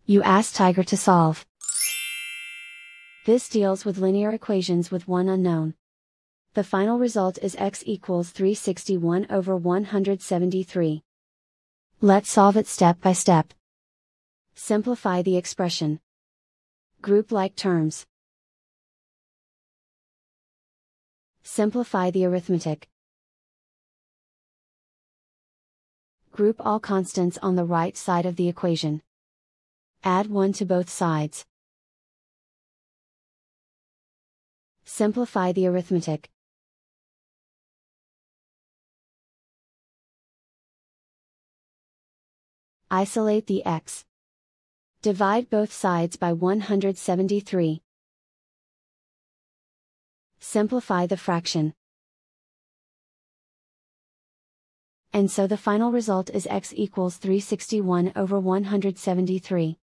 You ask Tiger to solve. This deals with linear equations with one unknown. The final result is x equals 361 over 173. Let's solve it step by step. Simplify the expression. Group like terms. Simplify the arithmetic. Group all constants on the right side of the equation. Add 1 to both sides. Simplify the arithmetic. Isolate the x. Divide both sides by 173. Simplify the fraction. And so the final result is x equals 361 over 173.